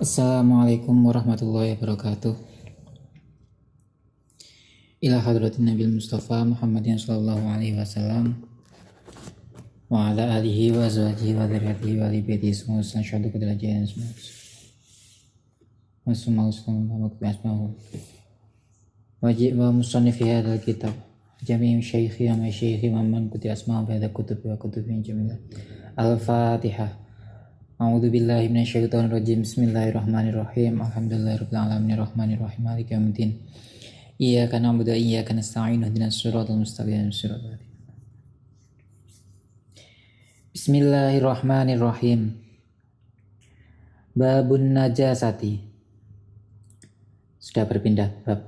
Assalamualaikum warahmatullahi wabarakatuh. Ila hadratin Nabil Mustafa Muhammadin sallallahu alaihi wasallam wa ala alihi wa azwajihi wa dzurriyyatihi wa ali baitihi semua syahadu kepada jalan semua. Wassallallahu wajib wa musannif fi hadzal kitab jami' syaikhi wa masyayikhi wa man kuti asma'u bi hadzal kutub wa kutubin jamilah. Al-Fatihah. A'udzu billahi minasyaitonir rajim. Bismillahirrahmanirrahim. Alhamdulillahirabbil alamin arrahmanirrahim maliki yaumiddin. Iyyaka na'budu wa iyyaka nasta'in ihdinas siratal mustaqim siratal ladzina. Bismillahirrahmanirrahim. Babun najasati. Sudah berpindah bab.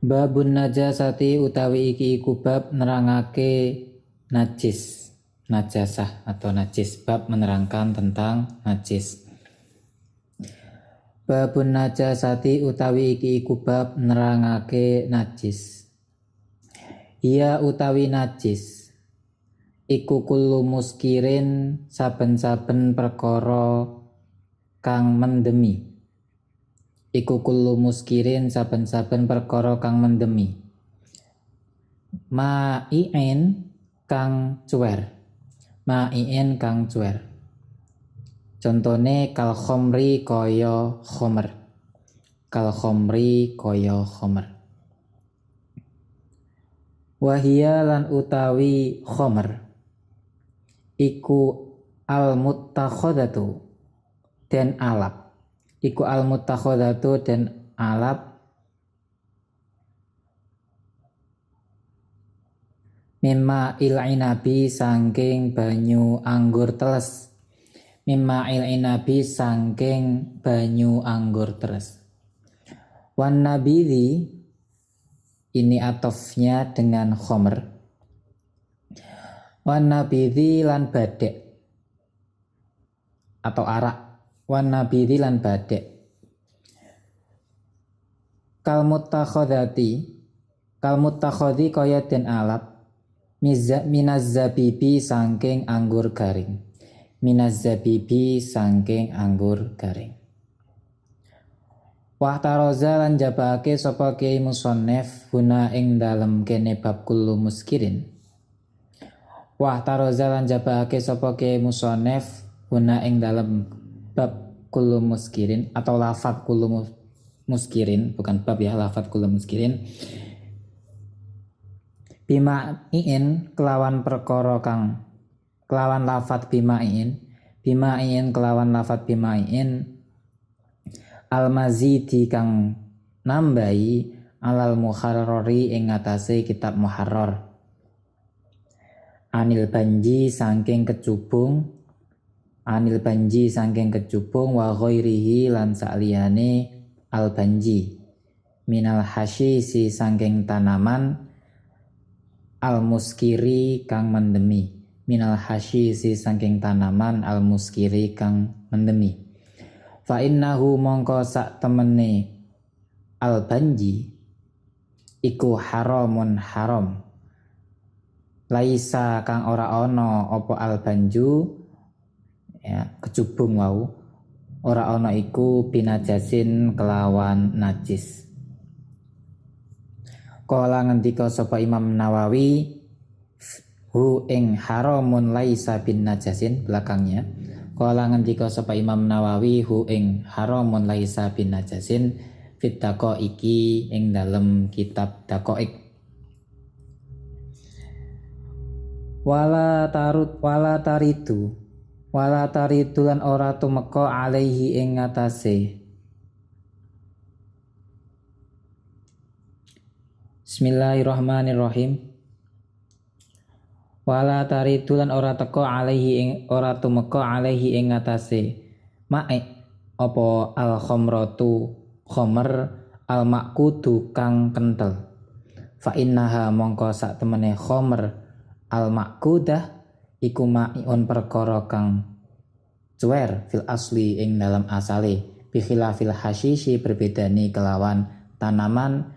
Babun najasati utawi iki iku bab nerangake najis, najasah atau najis, bab menerangkan tentang najis. Babun najasati utawi iki iku bab nerangake najis. Iya utawi najis iku kullu muskirin saben-saben perkara kang mendemi. Iku kullu muskirin saben-saben perkara kang mendemi. Ma'i'in kang cuwer. Ma'i'in kang cuwer. Contone kal khomri kaya khomer. Kal khomri kaya khomer. Wahia lan utawi khomer iku al muttakhodatu dan alap. Iku al muttakhodatu dan alap mimma il inabi sangking banyu anggur teles. Mimma il inabi sangking banyu anggur teles. Wan nabidhi ini atofnya dengan khomer. Wan nabidhi lan badek atau arak. Wan nabidhi lan badek. Kal muttakhadhi kaya den alap minaz zabibi sangking anggur garing. Minaz zabibi sangking anggur garing. Wahtaroza lan jabake sapa kiai musannif guna ing dalem kene bab kullu muskirin. Wahtaroza lan jabake sapa kiai musannif guna ing dalem bab kullu muskirin atau lafadz kullu muskirin, bukan bab ya, lafadz kullu muskirin. Bima'in kelawan perkara kang kelawan lafadz bima'in kelawan lafadz bima'in al-mazidi kang nambahi alal muharrari ing ngatasé kitab muharrar. Anil banji saking kecubung wa ghairihi lan sakliyane al banji minal hasyisi saking tanaman al muskiri kang mendemi. Minal hasyisi saking tanaman al muskiri kang mendemi. Fa innahu mongko sak temene al banji iku haramun haram. Laisa kang ora ana apa al banju ya kecubung wau ora ana iku binajasin kelawan najis. Kala ngendika sapa Imam Nawawi hu ing haramun laisa bin najasin belakangnya. Kala ngendika sapa Imam Nawawi hu ing haramun laisa bin najasin fit daqaiqi ing dalem kitab daqaiq. Wala taridu lan ora tumeka alaihi ing ngatasé. Bismillahirrahmanirrahim. Wala taridu lan ora tumeka alaihi ing ngatasé ma'e apa al khamratu khomer al makudu kang kentel. Fa innaha mongko sak temene khomer al makudah iku ma'iun perkara kang cuwer fil asli ing dalam asale bi khilafil hasyishi berbedani kelawan tanaman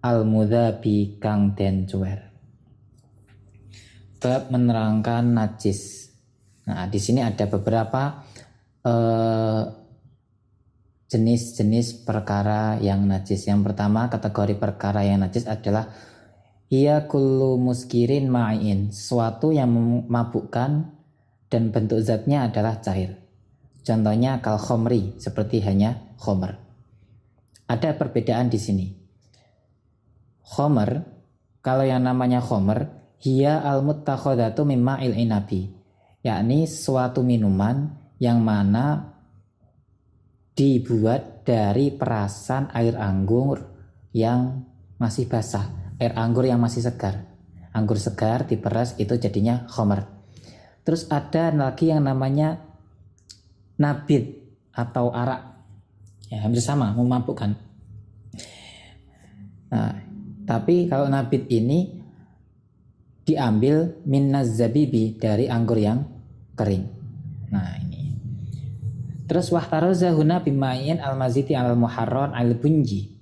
al mudzabi kang den cuwer. Bab menerangkan najis. Nah, di sini ada beberapa jenis-jenis perkara yang najis. Yang pertama, kategori perkara yang najis adalah hiya kullu muskirin ma'in, sesuatu yang memabukkan dan bentuk zatnya adalah cair. Contohnya kal khomri, seperti hanya khomer. Ada perbedaan di sini. Khomer, kalau yang namanya khomer, hiya al-muttakhadatu mimma il inabi, yakni suatu minuman yang mana dibuat dari perasan air anggur yang masih basah, air anggur yang masih segar. Anggur segar diperas itu jadinya khomer. Terus ada lagi yang namanya nabit atau arak, ya hampir sama, memabukkan. Nah, tapi kalau nabit ini diambil minaz zabibi, dari anggur yang kering. Nah ini. Terus wahtaroza huna bimain al-maziti al-muharrar al-bunji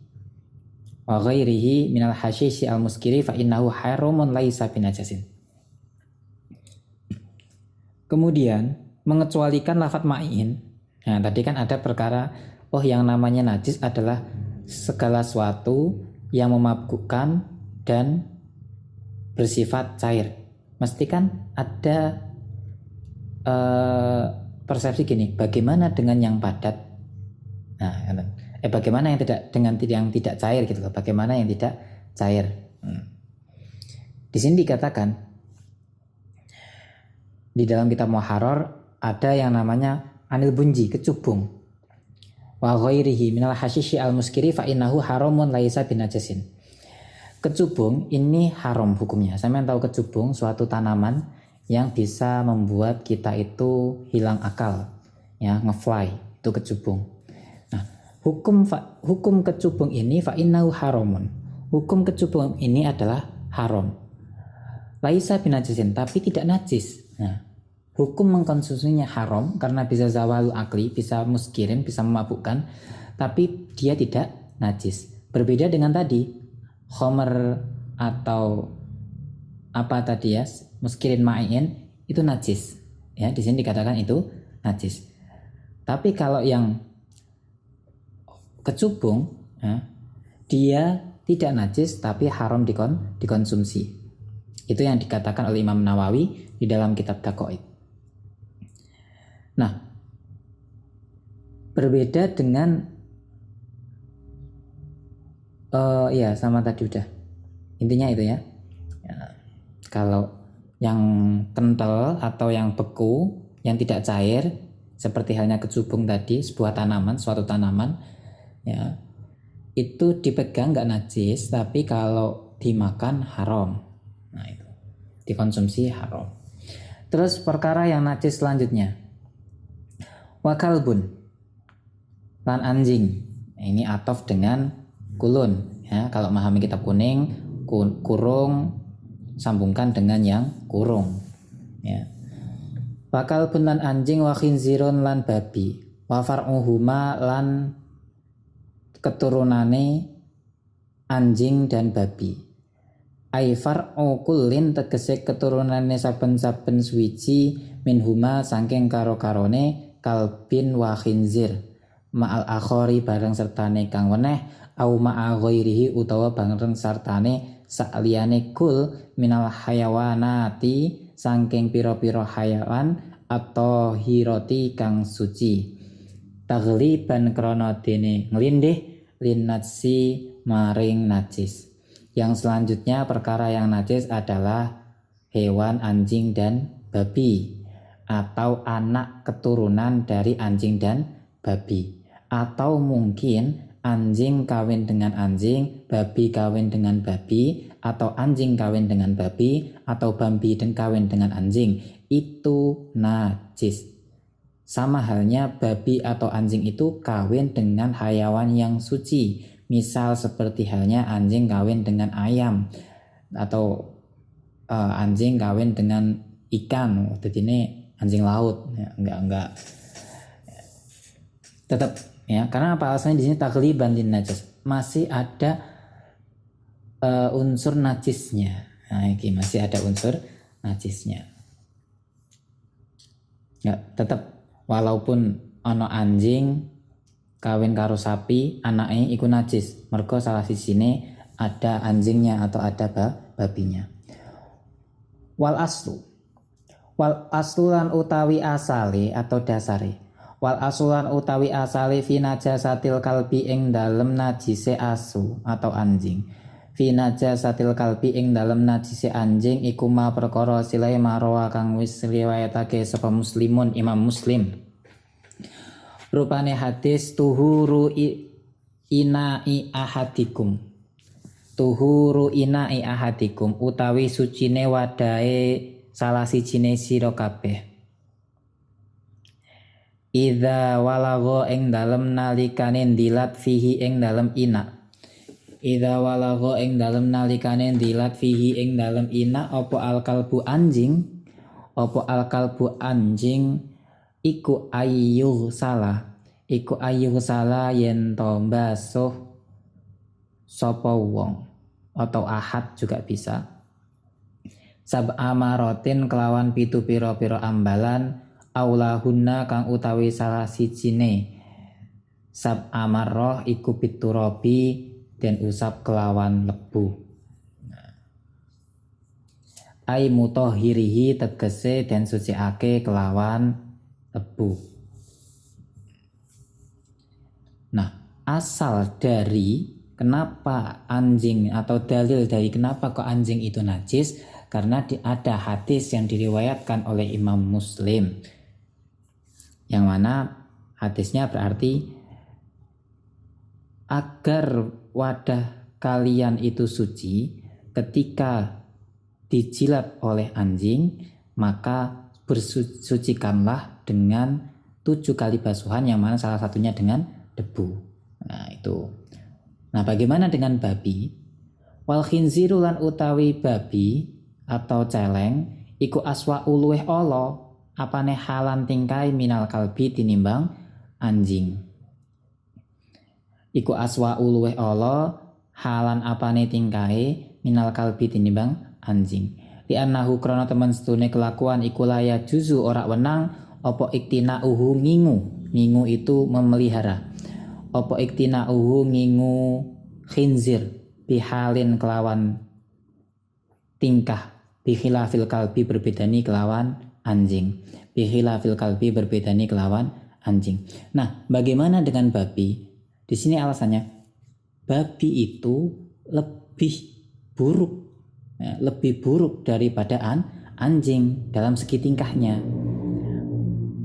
wa ghairihi minal hasyishi al-muskiri fa innahu haramun laisa binajasin. Kemudian mengecualikan lafadz ma'in. Nah tadi kan ada perkara, yang namanya najis adalah segala sesuatu yang memabukkan dan bersifat cair. Mesti kan ada persepsi gini, bagaimana dengan yang padat? Nah, bagaimana yang tidak cair gitu loh? Bagaimana yang tidak cair? Di sini dikatakan di dalam kitab Muharrar ada yang namanya anil bunji, kecubung. Wa ghairihi minal hasyishi al-muskiri fa innahu haramun laisa binajasin. Kecubung ini haram hukumnya. Saya tahu kecubung, suatu tanaman yang bisa membuat kita itu hilang akal, ya, ngefly, itu kecubung. Nah, hukum kecubung ini fa innahu haramun. Hukum kecubung ini adalah haram. Laisa binajasin, tapi tidak najis. Nah, hukum mengkonsumsinya haram karena bisa zawalul akli, bisa muskirin, bisa memabukkan, tapi dia tidak najis. Berbeda dengan tadi, khomer atau apa tadi ya, muskirin ma'in, itu najis. Ya, di sini dikatakan itu najis. Tapi kalau yang kecubung, ya, dia tidak najis tapi haram dikonsumsi. Itu yang dikatakan oleh Imam Nawawi di dalam kitab Taqaid. Nah, berbeda dengan ya sama tadi udah. Intinya itu ya. Kalau yang kental atau yang beku, yang tidak cair, seperti halnya kecubung tadi, sebuah tanaman, suatu tanaman, ya, itu dipegang nggak najis, tapi kalau dimakan haram. Nah itu, dikonsumsi haram. Terus perkara yang najis selanjutnya, wakalbun, lan anjing. Ini atof dengan kulun. Ya, kalau memahami kitab kuning, kurung sambungkan dengan yang kurung. Ya. Wakalbun lan anjing, wa khinzirun lan babi, wa far'uhuma lan keturunane anjing dan babi. Ai far'u kullin tegese keturunane saben-saben suwiji minhuma saking karo-karone kalbin wa khinzir ma'al akhori bareng sertane kang weneh au ma'a ghairihi utawa bareng sertane sakliyane kul minal hayawanati saking pira-pira hayawan atau hiroti kang suci tagliban krana dene nglindih linnatsi maring najis. Yang selanjutnya perkara yang najis adalah hewan anjing dan babi atau anak keturunan dari anjing dan babi, atau mungkin anjing kawin dengan anjing, babi kawin dengan babi, atau anjing kawin dengan babi, atau babi dan kawin dengan anjing, itu najis. Sama halnya babi atau anjing itu kawin dengan hayawan yang suci. Misal seperti halnya anjing kawin dengan ayam, atau anjing kawin dengan ikan. Jadi ini anjing laut, ya, enggak. Tetap ya, karena apa alasannya di sini tagliban lin najis, masih ada unsur najisnya. Nah, ini masih ada unsur najisnya. Ya, tetap walaupun ono anjing kawin karo sapi anake iku najis mergo salah sijine ada anjingnya atau ada babinya. Wal aslu lan utawi asale atau dasare. Wal aslu lan utawi asale fi najasatil kalbi ing dalem najise asu atau anjing. Fi najasatil kalbi ing dalem najise anjing iku ma perkara silai marwa kang wis riwayatake sapa Muslimun Imam Muslim. Rupane hadis tuhuru ina'i ahadikum. Tuhuru ina'i ahadikum utawi sucine wadahe salah sijine sira kabeh. Idza walagha ing dalem nalikane ndilat fihi ing dalem ina. Idza walagha ing dalem nalikane ndilat fihi ing dalem ina apa alkalbu anjing iku ayyuh salah yen to mbasuh sapa wong atau ahad juga bisa. Sab'a marotin kelawan pitu pira-pira ambalan aulahunna kang utawi salah sijine sab'a marrah iku biturabi den usap kelawan lebu. Ai mutahhirihi tegese den suciake kelawan lebu. Nah, asal dari kenapa anjing atau dalil dari kenapa kok anjing itu najis, karena ada hadis yang diriwayatkan oleh Imam Muslim, yang mana hadisnya berarti agar wadah kalian itu suci ketika dijilat oleh anjing, maka bersucikanlah dengan 7 kali basuhan, yang mana salah satunya dengan debu. Nah itu. Nah bagaimana dengan babi? Wal khinziru lan utawi babi atau celeng iku aswa uluweh olo apane halan tingkai minal kalbi tinimbang anjing. Iku aswa uluweh olo halan apane tingkai minal kalbi tinimbang anjing. Li annahu krana temen setune kelakuan iku laya juzu ora wenang apa iktina uhu ngingu itu memelihara. Apa iktina uhu ngingu khinzir bihalin kelawan tingkah bikhilafil kalbi berbedani kelawan anjing. Bikhilafil kalbi berbedani kelawan anjing. Nah, bagaimana dengan babi? Di sini alasannya babi itu lebih buruk daripada anjing dalam segi tingkahnya.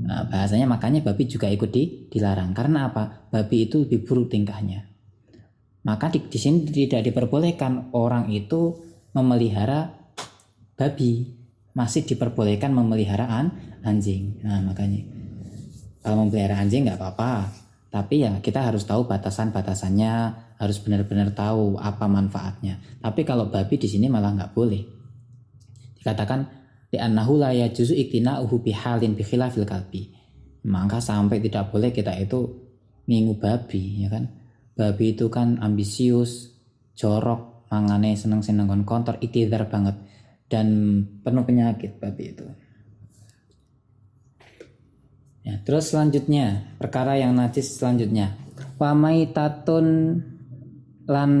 Nah, bahasanya makanya babi juga ikut dilarang. Karena apa? Babi itu lebih buruk tingkahnya. Maka di sini tidak diperbolehkan orang itu memelihara babi, masih diperbolehkan memelihara anjing. Nah makanya kalau memelihara anjing nggak apa-apa, tapi ya kita harus tahu batasan-batasannya, harus benar-benar tahu apa manfaatnya. Tapi kalau babi di sini malah nggak boleh. Dikatakan li'annahu la yajuzu iktina'uhu bihalin bikhilafil kalbi. Maka sampai tidak boleh kita itu ngingu babi, ya kan? Babi itu kan ambisius, jorok, mangane seneng-seneng kontor, iktidar banget dan penuh penyakit babi itu. Ya, terus selanjutnya, perkara yang najis selanjutnya. Wa maitatun lan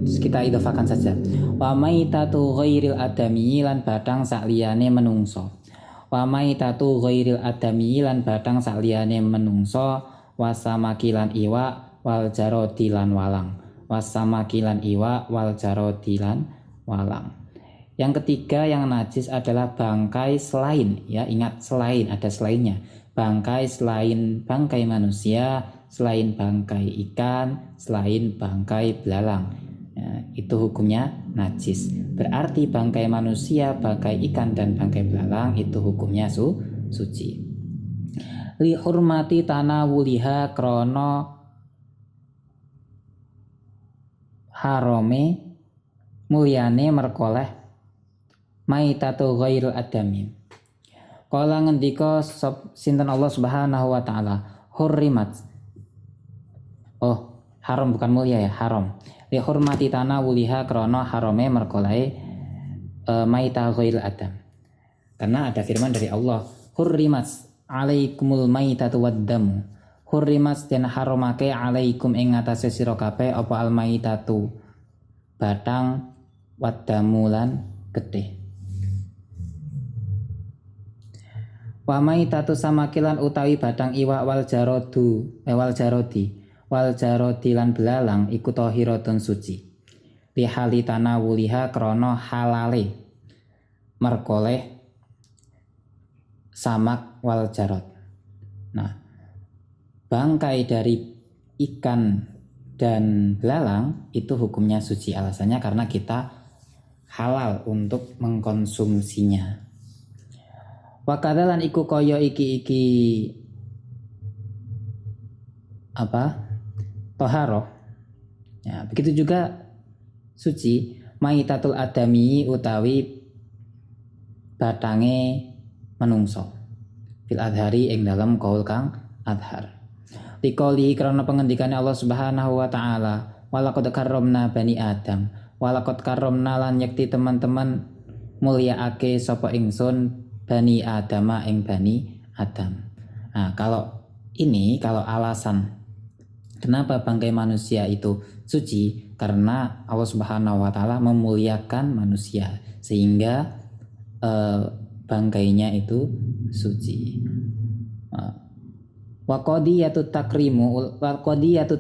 kita idofakan saja. Wa maitatu ghairil adami lan badang sakliyane menungso. Wa maitatu ghairil adami lan badang sakliyane menungso, wasamaki lan iwa wal jarodi lan walang. Wasamaki lan iwa wal jarodi lan walang. Yang ketiga yang najis adalah bangkai selain, ya ingat selain, ada selainnya. Bangkai selain bangkai manusia, selain bangkai ikan, selain bangkai belalang. Ya, itu hukumnya najis. Berarti bangkai manusia, bangkai ikan dan bangkai belalang itu hukumnya suci. Li hurmati tanawuliha krono harome mulyane merkoleh maitatu ghairil adami. Kala ngendika sinten Allah Subhanahu wa taala, hurrimat. Oh, haram bukan mulia ya, haram. Li hurmati tanawuliha krana harame merkolai maita ghairil adam. Karena ada firman dari Allah, hurrimat alaikumul maitatu waddamu. hurrimat den haromake alaikum ing ngatasé sira kabeh apa almaitatu batang wadamulan getih. Wa maitatu samakilan utawi batang iwak wal jarodi lan belalang iku tahiratun suci. Li hali tanawuliha krana halale merkoleh samak wal jarod. Nah, bangkai dari ikan dan belalang itu hukumnya suci, alasannya karena kita halal untuk mengkonsumsinya. Wakadalan iku kaya iki toharoh. Ya, begitu juga suci maitatul adami utawi batange menungso fil adhari ing dalam kaul kang adhar. Liqouli karena pengendikane Allah Subhanahu wa taala, walaqad karramna bani Adam, walaqad karramna lan yakti teman-teman mulyaake sapa ingsun bani Adama ing bani Adam. Nah, kalau alasan kenapa bangkai manusia itu suci, karena Allah Subhanahu wa taala memuliakan manusia sehingga bangkainya itu suci. Wa qadiyatut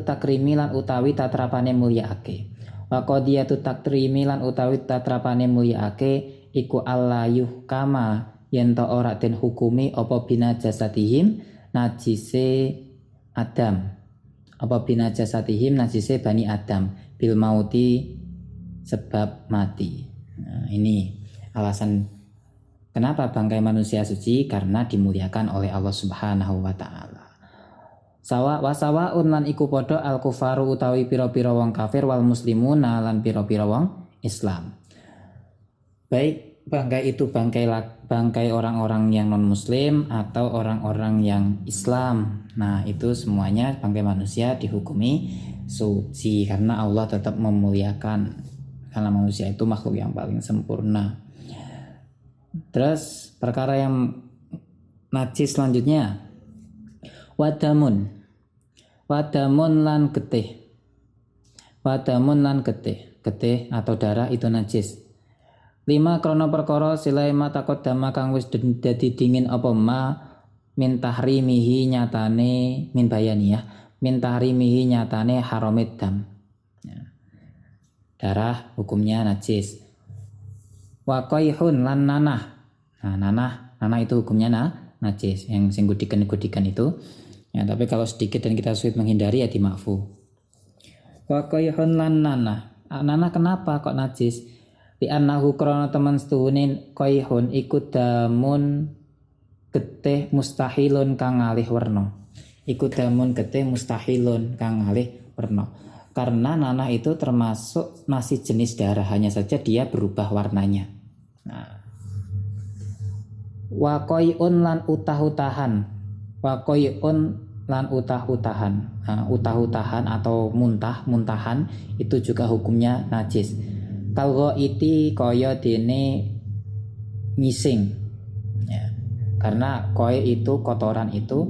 takrimi lan utawi tatrapane mulyaake. Wa qadiyatut takrimi lan utawi tatrapane mulyaake iku allayuh kama yen ta ora den hukumi apa binajasatihim najise Adam. Apa binajasatihim najise bani Adam bil mauti sebab mati. Nah, ini alasan kenapa bangkai manusia suci, karena dimuliakan oleh Allah Subhanahu wa taala. Sawaun lan iku padha al kufaru utawi pira-pira wong kafir wal muslimuna lan pira-pira wong Islam. Baik bangkai itu bangkai orang-orang yang non muslim atau orang-orang yang Islam. Nah, itu semuanya bangkai manusia dihukumi suci karena Allah tetap memuliakan, karena manusia itu makhluk yang paling sempurna. Terus perkara yang najis selanjutnya wadamun lan getih. Wadamun lan getih atau darah itu najis. 5 krana perkara silai mata kodama kang wis dadi dingin apa ma min tahrimihi nyatane min bayani ya min tahrimihi nyatane haramid dam. Ya. Darah hukumnya najis. Wa qaihun lan nanah. Nah, nanah itu hukumnya najis, yang sing gudikan itu. Ya, tapi kalau sedikit dan kita sulit menghindari ya dimafu. Wa qaihun lan nanah. Nanah kenapa kok najis? Di annahu krana teman setuhune qaihun iku damun getih mustahilun kang ngalih werna. Iku damun getih mustahilun kang ngalih werna. Karena nanah itu termasuk masih jenis darah, hanya saja dia berubah warnanya. Nah. Wa qai'un lan utah-utahan. Wa qai'un lan utah-utahan. Nah, utah-utahan atau muntahan itu juga hukumnya najis. Kalgo iti kaya dene ngising ya. Karena koi itu kotoran itu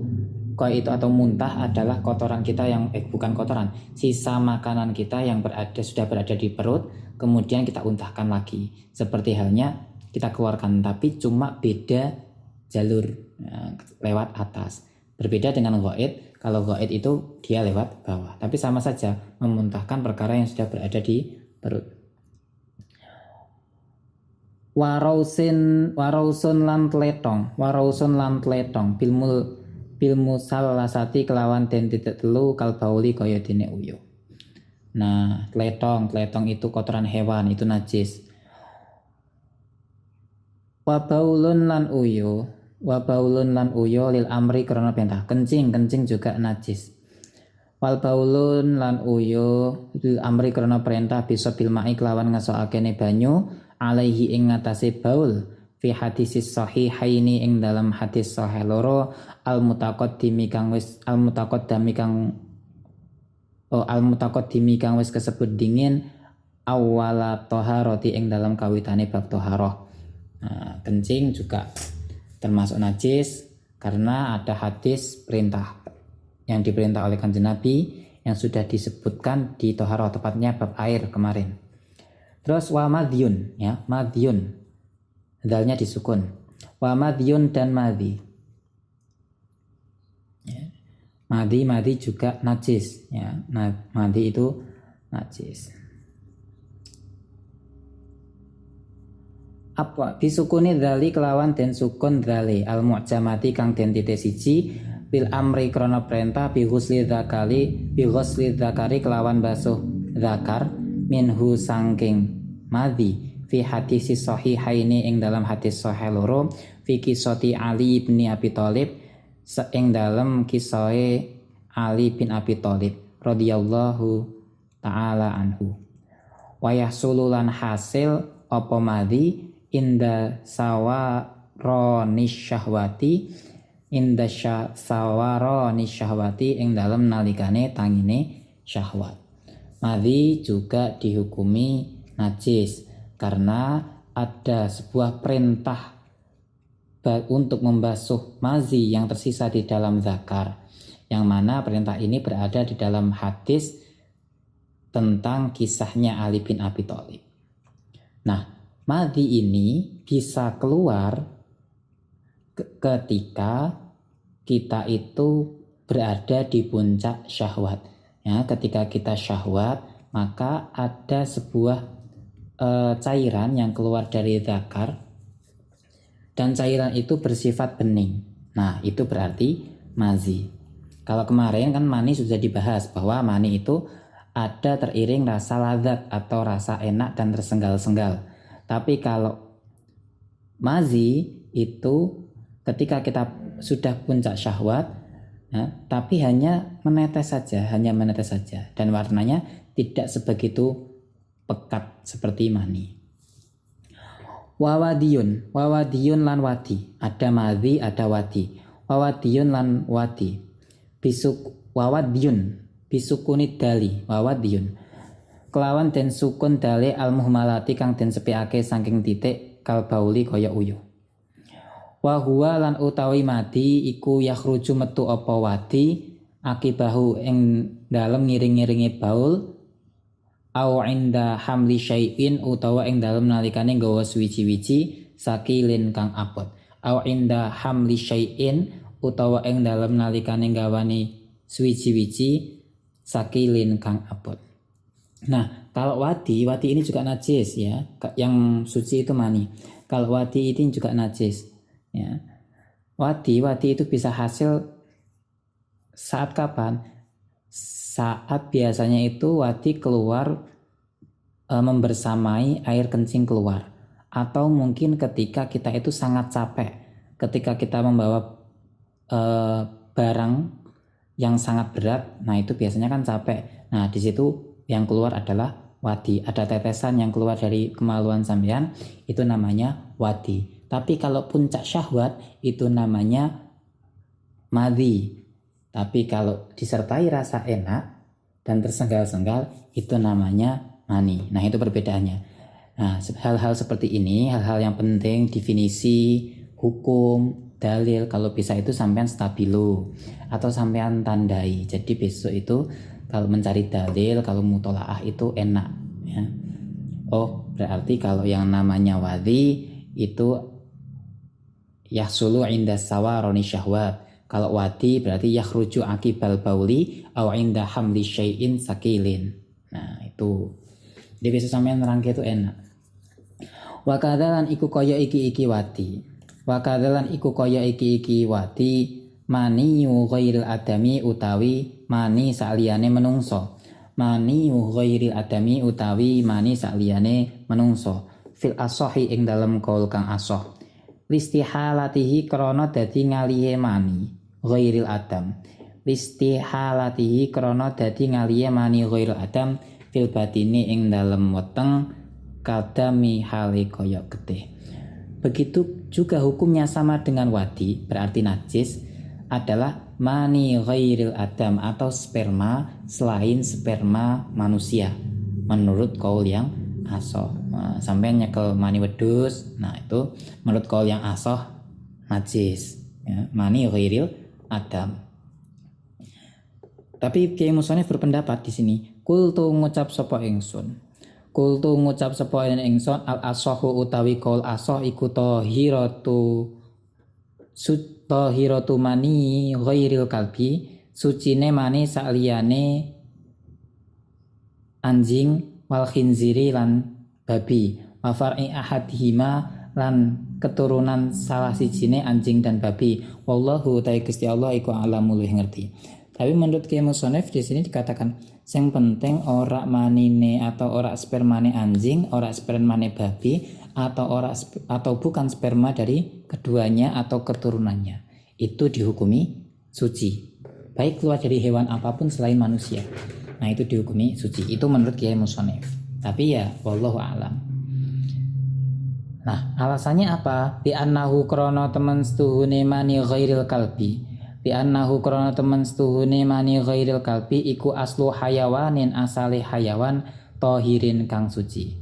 atau muntah adalah kotoran kita yang bukan kotoran, sisa makanan kita yang sudah berada di perut, kemudian kita untahkan lagi. Seperti halnya kita keluarkan, tapi cuma beda jalur ya, lewat atas. Berbeda dengan ghaid. Kalau ghaid itu dia lewat bawah, tapi sama saja memuntahkan perkara yang sudah berada di perut. Warausun lan tletong bilmu salasati kelawan den titik telu kalbauli kaya dene uyuh. Nah, tletong itu kotoran hewan, itu najis. Wabaulun lan uyuh lil amri karena perintah. Kencing juga najis. Wal baulun lan uyuh lil amri karena perintah bisa bil ma'i kelawan ngasokake banyu alaihi ing ngatasé baul fi hadisis sahihaini ing dalam hadis sahih loro al mutaqaddimi kang wis kesebut dingin awwala taharati ing dalam kawitane bab taharah. Nah, kencing juga termasuk najis karena ada hadis perintah yang diperintah oleh Kanjeng Nabi yang sudah disebutkan di Toharoh, tepatnya bab air kemarin. Terus wa madhyun, ya, madhyun, dalnya disukun. Wa madhyun dan madhi. Ya. Madhi juga najis, ya. Madhi itu najis. Apa bisukuni dzali kelawan den sukun dzali al mu'jamati kang den titik siji bil amri krana perintah bi ghusli dzakari kelawan basuh zakar minhu sangking madhi fi hadis sahihaini ing dalam hadis sahih loro fi kisati Ali bin Abi Thalib ing dalam kisahe Ali bin Abi Thalib radhiyallahu taala anhu wa yahsululan hasil apa madhi inda sawaroni syahwati ing dalam nalikane tangine syahwat. Madhi juga dihukumi najis karena ada sebuah perintah untuk membasuh mazi yang tersisa di dalam zakar, yang mana perintah ini berada di dalam hadis tentang kisahnya Ali bin Abi Thalib. Nah, madhi ini bisa keluar ketika kita itu berada di puncak syahwat. Ya, ketika kita syahwat, maka ada sebuah cairan yang keluar dari zakar dan cairan itu bersifat bening. Nah, itu berarti madhi. Kalau kemarin kan mani sudah dibahas bahwa mani itu ada teriring rasa ladzat atau rasa enak dan tersenggal-senggal. Tapi kalau madhi itu ketika kita sudah puncak syahwat, ya, tapi hanya menetes saja, dan warnanya tidak sebegitu pekat seperti mani. Wawadiyun lan wadi, ada madhi, ada wadi. Wawadiyun lan wadi. Wawadiyun bisukuni dali, wawadiyun. Kelawan den sukun dale al muhmalati kang den sepiake saking titik kal bauli kaya uyuh. Wa huwa lan utawi madi iku yakhruju metu apa wadi akibahu ing dalem ngiring-ngiringi baul au inda hamli syai'in utawa ing dalem nalikane nggawa suwiji-wiji sakilin kang apot. Au inda hamli syai'in utawa ing dalem nalikane nggawani suwiji-wiji sakilin kang apot. Nah, kalau wadi ini juga najis, ya. Yang suci itu mani. Kalau wadi ini juga najis, ya. Wadi itu bisa hasil saat kapan? Saat biasanya itu wadi keluar membersamai air kencing keluar, atau mungkin ketika kita itu sangat capek, ketika kita membawa barang yang sangat berat, nah itu biasanya kan capek. Nah, di situ yang keluar adalah wadi. Ada tetesan yang keluar dari kemaluan sampean, itu namanya wadi. Tapi kalau puncak syahwat itu namanya madhi. Tapi kalau disertai rasa enak dan tersenggal-senggal itu namanya mani. Nah, itu perbedaannya. Nah, hal-hal seperti ini, hal-hal yang penting, definisi, hukum, dalil, kalau bisa itu sampean stabilo atau sampean tandai. Jadi besok itu kalau mencari dalil, kalau mutolaah itu enak, ya. Oh, berarti kalau yang namanya wadi itu yahsulu inda sawaroni syahwat. Kalau wadi berarti yakhruju akibal bauli au inda hamli syai'in sakilin. Nah, itu. Jadi bisa sampean nerangke itu enak. Wa kadzalan iku kaya iki wadi. Wa kadzalan iku kaya iki wadi mani ghairil adami utawi mani saliyane menungso. Mani ghairil adami utawi mani saliyane menungso. Fil asohi ing dalem kaul kang asoh. Listihalatihi krana dadi ngalihe mani ghairil adam. Listihalatihi krana dadi ngalihe mani ghairil adam fil batini ing dalem weteng kadami hale kaya getih. Begitu juga hukumnya sama dengan wadi, berarti najis adalah mani ghairil adam atau sperma selain sperma manusia menurut kaul yang asoh. Nah, sampai nyekel mani wedhus, nah itu menurut kaul yang asoh najis, ya, mani ghairil adam. Tapi Kiai Musonif berpendapat di sini, kultu ngucap sapa ingsun. Kultu ngucap sapa ingsun al asahu utawi kaul asah iku tahiratu mani ghairil kalbi, sucine mani sakliyane anjing wal khinziri lan babi, wa far'i ahadihima lan keturunan salah sijine anjing dan babi. Wallahu ta'ala Gusti Allah iku alamu luwih ngerti. Tapi menurut Kiai Musonef di sini dikatakan yang penting ora manine atau ora spermane anjing, ora spermane babi, atau bukan sperma dari keduanya atau keturunannya. Itu dihukumi suci. Baik keluar dari hewan apapun selain manusia. Nah, itu dihukumi suci. Itu menurut Kiai Musonef. Tapi ya wallahu a'lam. Nah, alasannya apa? Bi annahu krana temen setuhune mani ghairil kalbi. Bi annahu krana temen setuhune mani ghairil kalbi iku aslu hayawanin, asale hayawan tohirin kang suci.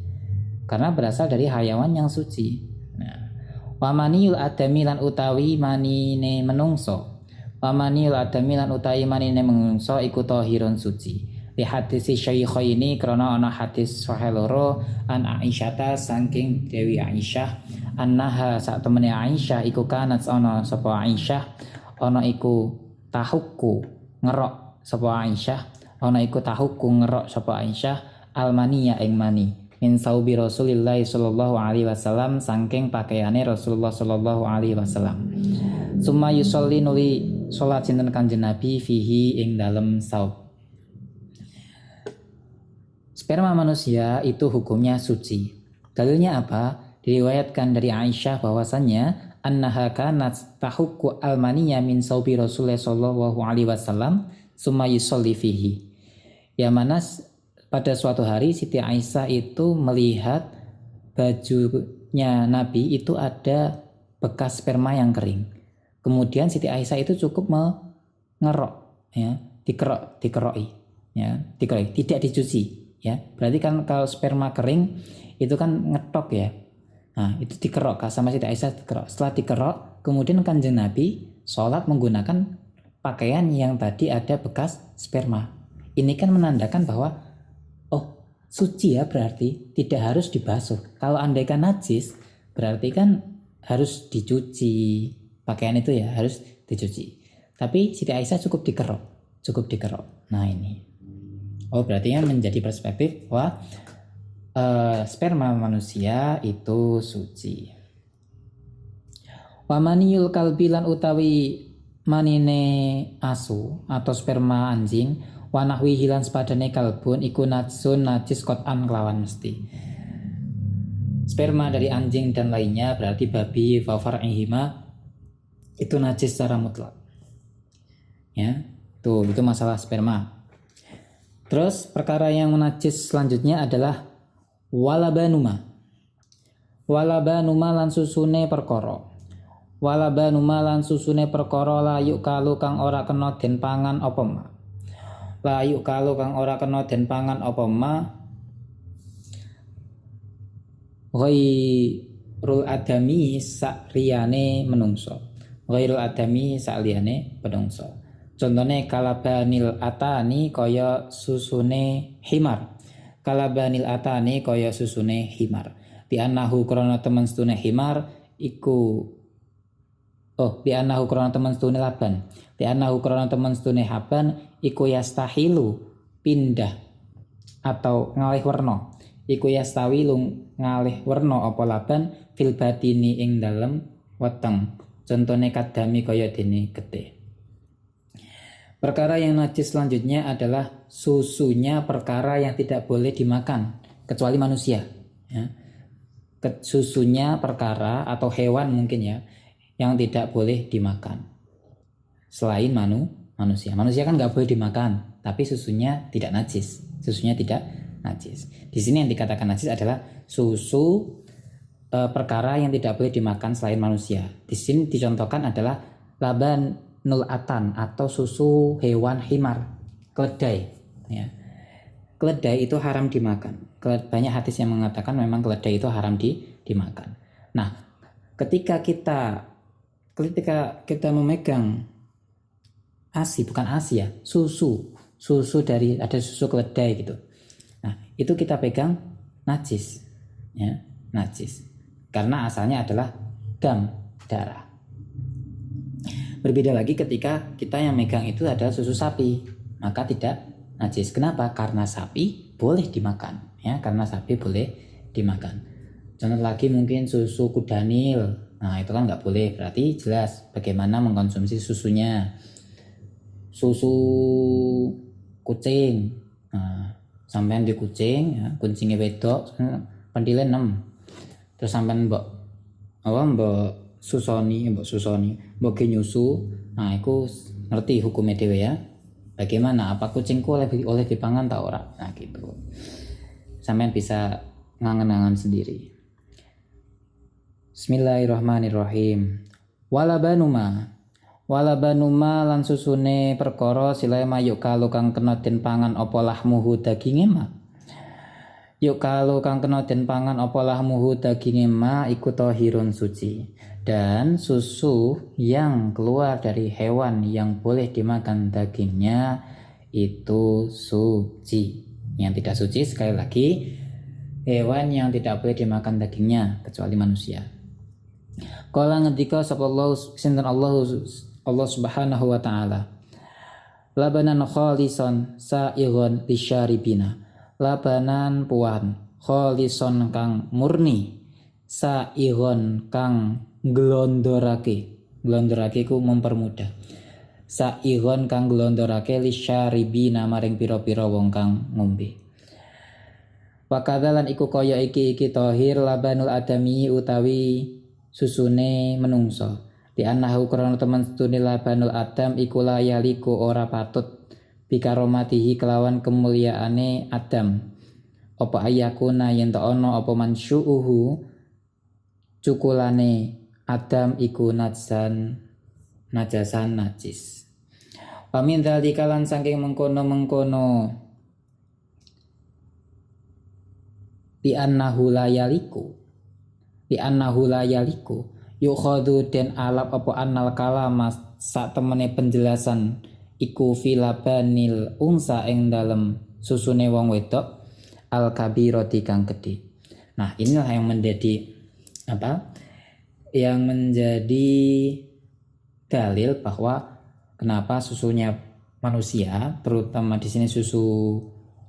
Karena berasal dari hayawan yang suci. Nah, wa maniyul adami lan utawi manine menungso. Wa maniyul adami lan utawi manine menungso iku tohirun suci. Di hadis syaikhaini krana ana hadis sahih loro an Aisyata saking Dewi Aisyah annaha sak temene Aisyah iku kanat ana sapa Aisyah ana iku tahukku ngerok sapa Aisyah ana iku tahukku ngerok sapa Aisyah almaniya ing mani min saubi Rasulillah sallallahu alaihi wasallam saking pakaiane Rasulullah sallallahu alaihi wasallam. Summa yusolli nuli salat sinten Kanjeng Nabi fihi ing dalem saub. Sperma manusia itu hukumnya suci. Dalilnya apa? Diriwayatkan dari Aisyah bahwasannya annaha kanat tahukku almaniya min saubi Rasulullah sallallahu alaihi wasallam summa yusolli fihi. Ya mana pada suatu hari Siti Aisyah itu melihat bajunya Nabi itu ada bekas sperma yang kering. Kemudian Siti Aisyah itu cukup mengerok, ya, dikeroki, ya, dikeroki, tidak dicuci. Ya, berarti kan kalau sperma kering itu kan ngetok ya. Nah, itu dikerok sama Siti Aisyah dikerok. Setelah dikerok, kemudian Kanjeng Nabi sholat menggunakan pakaian yang tadi ada bekas sperma. Ini kan menandakan bahwa oh, suci ya, berarti tidak harus dibasuh. Kalau andaikan najis, berarti kan harus dicuci. Pakaian itu ya harus dicuci. Tapi Siti Aisyah cukup dikerok. Nah, ini. Oh, berarti yang menjadi perspektif bahwa sperma manusia itu suci. Wa maniyul kalbi lan utawi manine asu atau sperma anjing wa nahwihi lan sepadane kalbun iku najis qot'an kelawan mesti. Sperma dari anjing dan lainnya berarti babi wa far'ihima itu najis secara mutlak. Ya, itu masalah sperma. Terus perkara yang najis selanjutnya adalah walabanuma. Walabanuma lan susune perkara. Walabanuma lan susune perkara la yuk kalu kang ora kena den pangan apa ma. La yuk kalu kang ora kena den pangan apa ma. Ghairul adami sak liyane menungso. Ghairul adami sak liyane menungso. Contohnya kalabanil atani kaya susune himar. Kalabanil atani kaya susune himar. Bi annahu krana temen setune himar iku bi annahu krana temen setune laban. Bi annahu krana temen setune haban iku yastahilu pindah atau ngalih werna. Iku yastawilu ngalih werna apa laban fil batini ing dalem weteng. Contohnya kadami kaya dene getih. Perkara yang najis selanjutnya adalah susunya perkara yang tidak boleh dimakan kecuali manusia. Ya. Susunya perkara atau hewan mungkin ya yang tidak boleh dimakan selain manusia. Manusia kan nggak boleh dimakan, tapi susunya tidak najis. Susunya tidak najis. Di sini yang dikatakan najis adalah susu perkara yang tidak boleh dimakan selain manusia. Di sini dicontohkan adalah laban nulatan atau susu hewan himar, keledai ya. Keledai itu haram dimakan. Banyak hadis yang mengatakan memang keledai itu haram dimakan. Nah, ketika kita memegang ASI, bukan ASI ya, susu susu dari ada susu keledai gitu. Nah, itu kita pegang najis, ya, najis. Karena asalnya adalah dam, darah. Berbeda lagi ketika kita yang megang itu adalah susu sapi, maka tidak najis. Kenapa? Karena sapi boleh dimakan, ya, karena sapi boleh dimakan. Contoh lagi mungkin susu kuda Nil, nah itu kan nggak boleh, berarti jelas bagaimana mengkonsumsi susunya. Susu kucing, nah, sampean di kucing, ya, kucingnya wedok, pendile 6, terus sampean mbok susoni, mbok nyusu, nah itu ngerti hukumnya dewe ya. Bagaimana? Apa kucingku oleh dipangan tak ora? Nah gitu. Sampean bisa ngangen-ngangen sendiri. Bismillahirrahmanirrahim. Walabanuma lan susune perkara silae mayuk kalau kang kena den pangan apa lahmuhu daginge ma. Yuk kalau kang kena den pangan apa lahmuhu daginge ma iku tahirun suci. Dan susu yang keluar dari hewan yang boleh dimakan dagingnya itu suci. Yang tidak suci sekali lagi hewan yang tidak boleh dimakan dagingnya kecuali manusia. Kala ngendika sapa Allah Subhanahu wa taala. Labanan khalisan sa'ighon lisyaribina. Labanan puan khalisan kang murni sa'ighon kang glondorake ku mempermudah. Sa'ighon kang glondorake lisyaribina maring pira-pira wong kang ngombe. Wakadzalan iku kaya iki tahir labanul adami utawi susune menungso. Di annahu krana temen setune labanul adam iku layaliku ora patut bikaromatihi kelawan kemuliaane Adam. Apa ayakuna yen ta ana apa mansyuuhu cukulane Adam iku najasan najis. Pamin dzalika lan saking mengkono di annahu layaliku yukhadhu den alap apa annal kalama sak temene penjelasan iku filabanil unsa ing dalem susune wong wedok al kabirati kang gedhe. Nah, inilah yang menjadi yang menjadi dalil bahwa kenapa susunya manusia, terutama di sini susu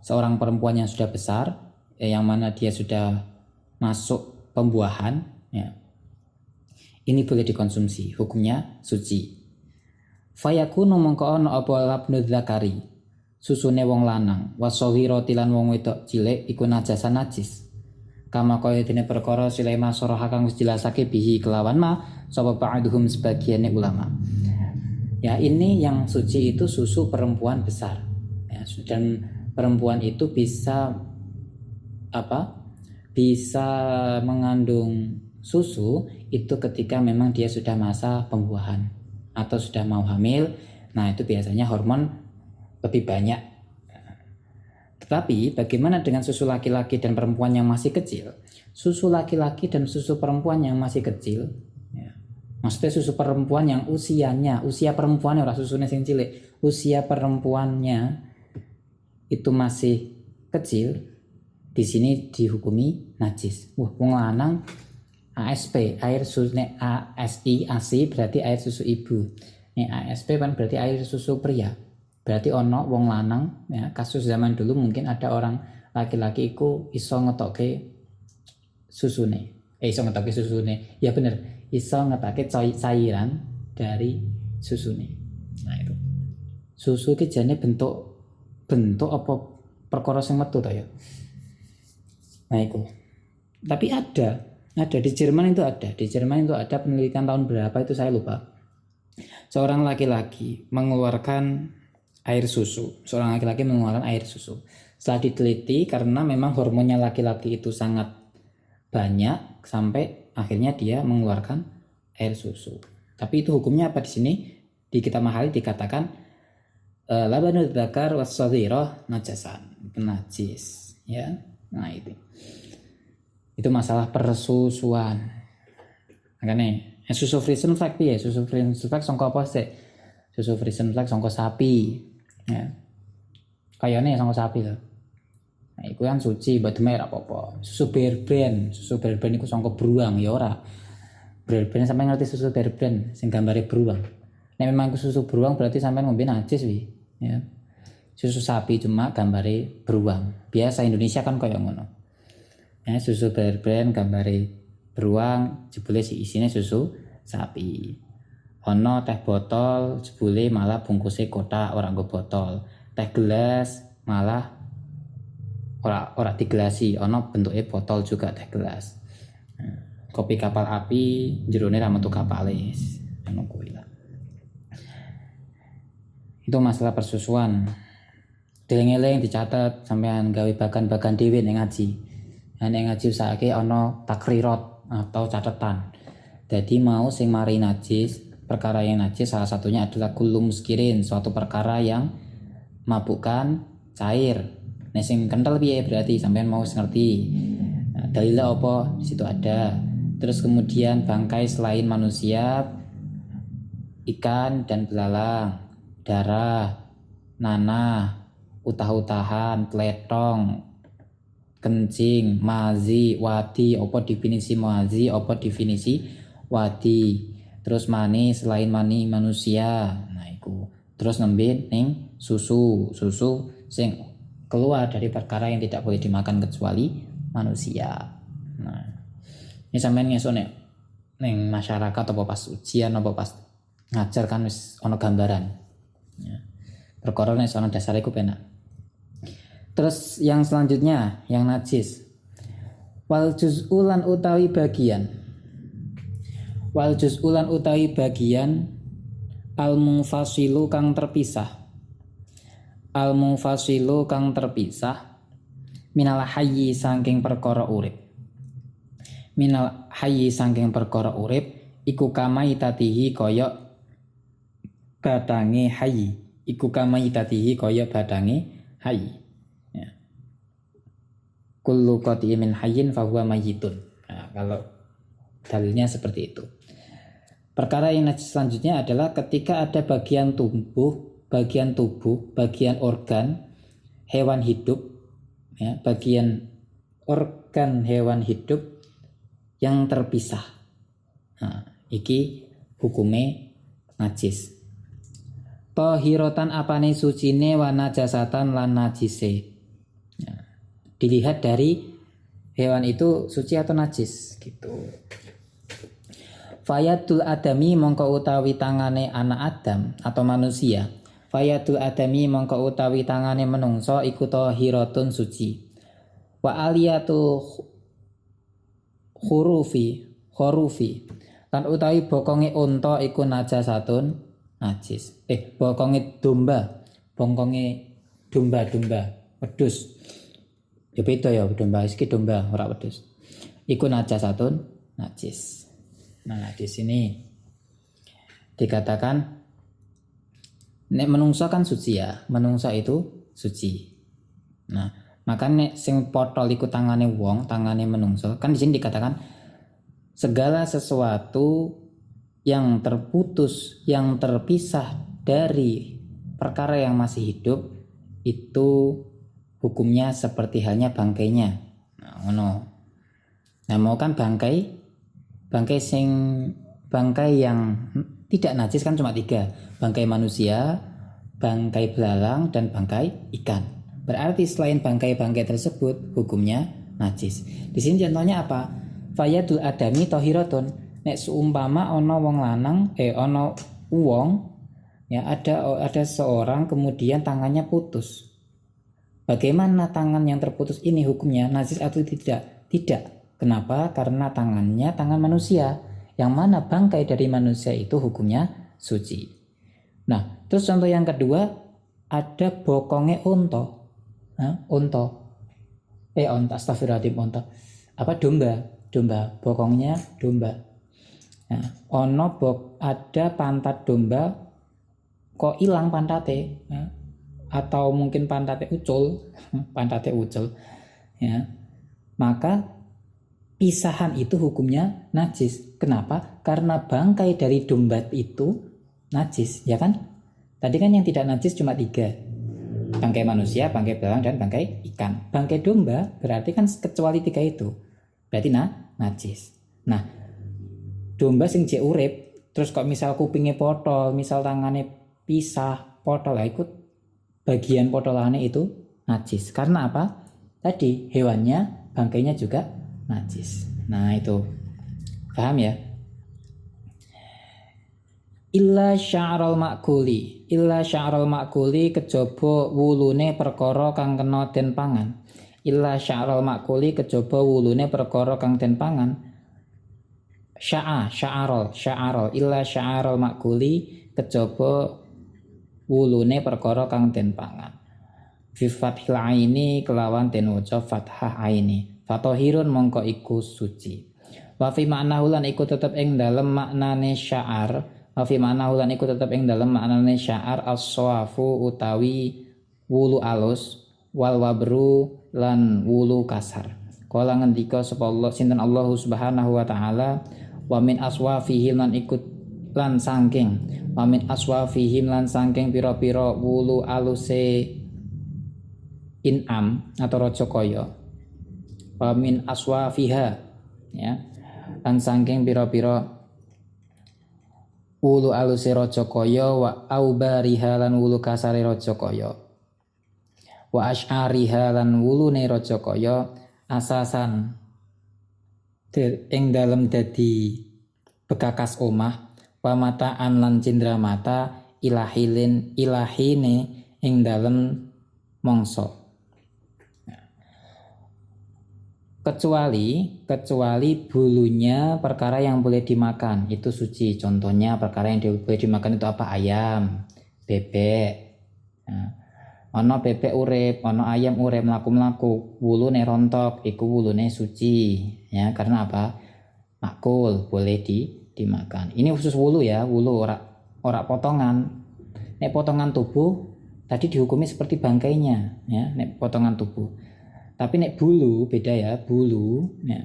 seorang perempuan yang sudah besar, yang mana dia sudah masuk pembuahan, ya, ini boleh dikonsumsi, hukumnya suci. Fayakunu mongko ana apa labnu dzakari, susune wong lanang, wasawirati lan wong wedok cilik iku najasan najis. Kama kaya dene perkara silema soroha kang wis jelasake bihi kelawan ma sapa ba'duhum sebagiane ulama. Ya, ini yang suci itu susu perempuan besar. Ya, dan perempuan itu bisa bisa mengandung susu itu ketika memang dia sudah masa pembuahan atau sudah mau hamil. Nah, itu biasanya hormon lebih banyak. Tetapi bagaimana dengan susu laki-laki dan perempuan yang masih kecil? Susu laki-laki dan susu perempuan yang masih kecil, ya, maksudnya susu perempuan yang usia perempuannya, orang susunya sing cilik, usia perempuannya itu masih kecil, di sini dihukumi najis. Wong lanang ASP, air susu, ASI berarti air susu ibu. ASP kan berarti air susu pria. Berarti ono wong lanang, ya, kasus zaman dulu mungkin ada orang laki-laki iku iso ngetoke susune. Ya bener, iso ngetoke cairan dari susune. Nah itu. Susu iki jane bentuk apa perkara sing metu to ya. Nah itu. Tapi ada di Jerman itu ada. Di Jerman itu ada penelitian tahun berapa itu saya lupa. Seorang laki-laki mengeluarkan air susu. Setelah diteliti karena memang hormonnya laki-laki itu sangat banyak sampai akhirnya dia mengeluarkan air susu. Tapi itu hukumnya apa di sini? Di kitab Mahali dikatakan labanud dzakar was-saghirah najasan, najis, ya. Nah, itu masalah persusuan. Makanya susu Friesenflek piye? Susu Friesenflek sangka apa sih? Susu Friesenflek sangka sapi. Ya. kayane sangka sapi lho. Nah, iku kan suci, mbok demek ora apa-apa. Susu berben iku sangka beruang ya ora. Berben sampeyan ngerti susu berben sing gambare beruang. Nek memang susu beruang berarti sampeyan ngombe najis wi, ya. Susu sapi cuma gambare beruang. Biasa Indonesia kan kaya ngono. Ya, susu berben gambare beruang, jebule si isine susu sapi. Ono teh botol, jebule malah bungkusnya kotak ora nggo botol. Teh gelas malah ora digelasi, ono bentuknya botol juga teh gelas. Kopi kapal api jerone ra metu kapale. Ngono kuwi lah. Itu masalah persusuan. Deleng-eleng dicatat sampean gawe bagan-bagan dhewe ning ngaji. Nek ngaji usahake ana takrirat atau catatan. Jadi mau sing mari najis, perkara yang najis salah satunya adalah kullu muskirin, suatu perkara yang mabukkan cair. Nek sing kental piye berarti sampean mau ngerti. Nah, dalilnya apa? Di situ ada. Terus kemudian bangkai selain manusia, ikan dan belalang, darah, nanah, utah-utahan, pletong, kencing, mazi, wadi, apa definisi mazi, apa definisi wadi. Terus mani selain mani manusia. Nah, iku. Terus nembe ning susu sing keluar dari perkara yang tidak boleh dimakan kecuali manusia. Nah, ini sampeyan ngeso nek ning masyarakat apa pas ujian apa pas ngajar kan wis ana gambaran. Ya. Perkara nek ana dasare iku penak. Terus yang selanjutnya yang najis. Wal juz'ulan utawi bagian. Wal juz'ulan utawi bagian al munfasilu kang terpisah. Al munfasilu kang terpisah minal hayyi saking perkara urip. Minal hayyi saking perkara urip iku kamaitatihi kaya badange hayyi. Iku kamaitatihi kaya badange hayyi. Ya. Kullu qati'in min hayyin fa huwa mayyitun. Nah, kalau dalilnya seperti itu. Perkara yang najis selanjutnya adalah ketika ada bagian tubuh, bagian organ hewan hidup, ya, bagian organ hewan hidup yang terpisah. Nah, iki hukume najis. Tahiratan apane sucine wa najasatan lan najise. Ya, dilihat dari hewan itu suci atau najis gitu. Fayadul adami mongko utawi tangane anak Adam atau manusia. Fayadul adami mongko utawi tangane menungso iku tahiratun suci. Wa aliyatu khurufi lan utawi bokonge unta iku najasatun najis. Bokonge domba wedhus. Ya beda ya domba iki domba ora wedhus. Iku najasatun najis. Nah, di sini dikatakan nek menungso kan suci ya, menungso itu suci. Nah, maka nek sing potol iku tangane wong, tangane menungso, kan di sini dikatakan segala sesuatu yang terputus, yang terpisah dari perkara yang masih hidup itu hukumnya seperti halnya bangkainya. Nah, ngono. Nah, mau kan bangkai yang tidak najis kan cuma 3, bangkai manusia, bangkai belalang, dan bangkai ikan. Berarti selain bangkai-bangkai tersebut hukumnya najis. Di sini contohnya apa? Fayadul adami tahiratun. Nek seumpama ono wong lanang, ono wong, ya ada seorang kemudian tangannya putus. Bagaimana tangan yang terputus ini hukumnya najis atau tidak? Tidak. Kenapa? Karena tangannya tangan manusia. Yang mana bangkai dari manusia itu hukumnya suci. Nah, terus contoh yang kedua ada bokonge unta. Unta. Astagfirullahaladzim, unta. Apa domba, bokongnya domba. Nah, ada pantat domba kok hilang pantate, ya. Atau mungkin pantate ucul, ya. Maka pisahan itu hukumnya najis. Kenapa? Karena bangkai dari domba itu najis, ya kan? Tadi kan yang tidak najis cuma 3. bangkai manusia, bangkai belalang, dan bangkai ikan. Bangkai domba berarti kan kecuali 3 itu, berarti najis. Nah, domba sing jek urip terus kok misal kupingnya potol, misal tangannya pisah potol, ikut bagian potolannya itu najis. Karena apa? Tadi hewannya, bangkainya juga najis. Nah itu, paham ya? Illa sya'ral ma'kuli, illa sya'ral ma'kuli kejaba wulune perkara kang kena den pangan. Illa sya'ral ma'kuli kejaba wulune perkara kang den pangan. Sya'arol illa sya'arol ma'kuli kejaba wulune perkara kang den pangan. Fi fathil aini kelawan den waca fathah aini. Fatahirun mongko iku suci. Wa fi ma'nahu lan iku tetep ing dalem maknane sya'ar. Wa fi ma'nahu lan iku tetep ing dalem maknane sya'ar as-sawafu utawi wulu alus wal wabru lan wulu kasar. Kala ngendika sapa Allah sinten Allah Subhanahu wa taala wa min aswafihim lan ikut lan saking wa min aswafihim lan saking pira-pira wulu aluse in'am atau raja kaya wa min aswafiha ya lan saking pira-pira wulu aluse raja kaya wa aubariha lan wulu kasare raja kaya wa asy'ariha lan wulune raja kaya asasan ing dalem dadi bekakas omah pamataan lan cindra mata ilahine ing dalem mangsa kecuali bulunya perkara yang boleh dimakan itu suci. Contohnya perkara yang boleh dimakan itu apa? Ayam, bebek. Nah, ono bebek urip, ono ayam urip mlaku-mlaku, wulune rontok, iku wulune suci ya, karena apa? Makul, boleh dimakan. Ini khusus wulu ya, wulu ora potongan. Nek potongan tubuh tadi dihukumi seperti bangkainya ya, nek potongan tubuh. Tapi nek bulu beda ya, bulu ya.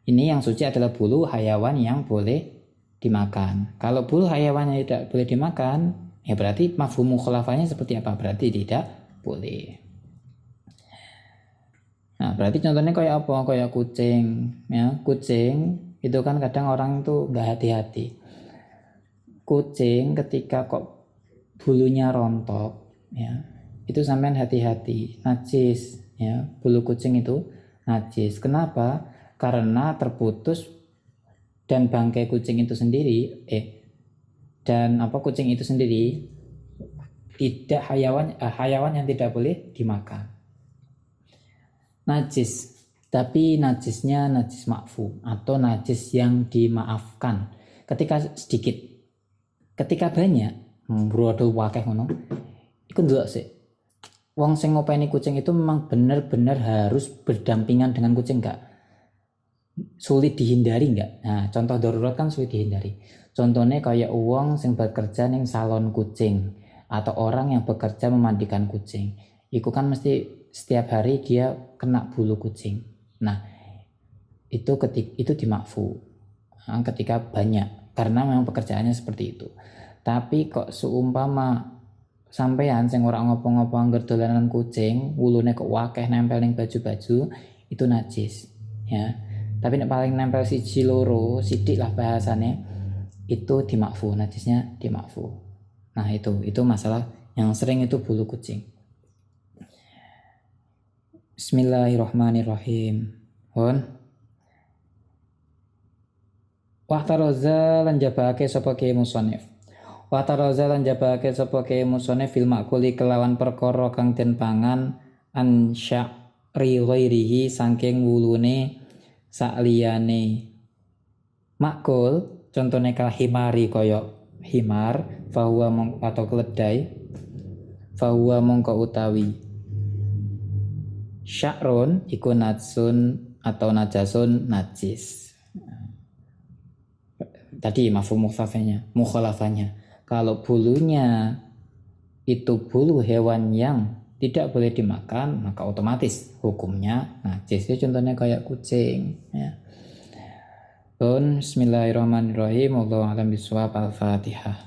Ini yang suci adalah bulu hayawan yang boleh dimakan. Kalau bulu hayawan yang tidak boleh dimakan, ya berarti mafhum mukhalafahnya seperti apa? Berarti tidak boleh. Nah, berarti contohnya kayak apa? Kayak kucing, ya. Kucing itu kan kadang orang tuh nggak hati-hati. Kucing ketika kok bulunya rontok, ya, itu sampean hati-hati, najis, ya. Bulu kucing itu najis. Kenapa? Karena terputus dan bangkai kucing itu sendiri, kucing itu sendiri tidak hayawan yang tidak boleh dimakan. Najis, tapi najisnya najis ma'fu atau najis yang dimaafkan. Ketika sedikit, ketika banyak, brodo wakeh ngono, iku ndelok sik. Wong sing ngopeni kucing itu memang benar-benar harus berdampingan dengan kucing enggak? Sulit dihindari enggak? Nah, contoh darurat kan sulit dihindari. Contohnya kayak wong sing bekerja ning salon kucing atau orang yang bekerja memandikan kucing. Iku kan mesti setiap hari dia kena bulu kucing. Nah, itu dimakfu. Nah, ketika banyak, karena memang pekerjaannya seperti itu. Tapi kok seumpama sampean sing ora ngopo-ngopo angger dolanan kucing, wulune kok wakeh nempel ning baju-baju, itu najis, ya. Tapi nek paling nempel siji loro, sithik lah bahasane, itu dimakfu, najisnya dimakfu. Nah, itu masalah yang sering itu bulu kucing. Bismillahirrahmanirrahim. Wahtaroza lan jabake sapa ke musannif. Wahtaroza lan jabake sapa ke musannif fil makuli kelawan perkara kang den pangan an sya'ri ghairihi saking wulune sakliyane makul. Contone kal himari kaya himar, fahuwa atau keledai, fahuwa mongko utawi sya'run iku najsun atau najasun najis. Tadi mafhum mukhalafahnya. Kalau bulunya itu bulu hewan yang tidak boleh dimakan, maka otomatis hukumnya najis. Itu contohnya kayak kucing ya. Bismillahirrahmanirrahim. Wallahu a'lam bishawab. Al-Fatihah.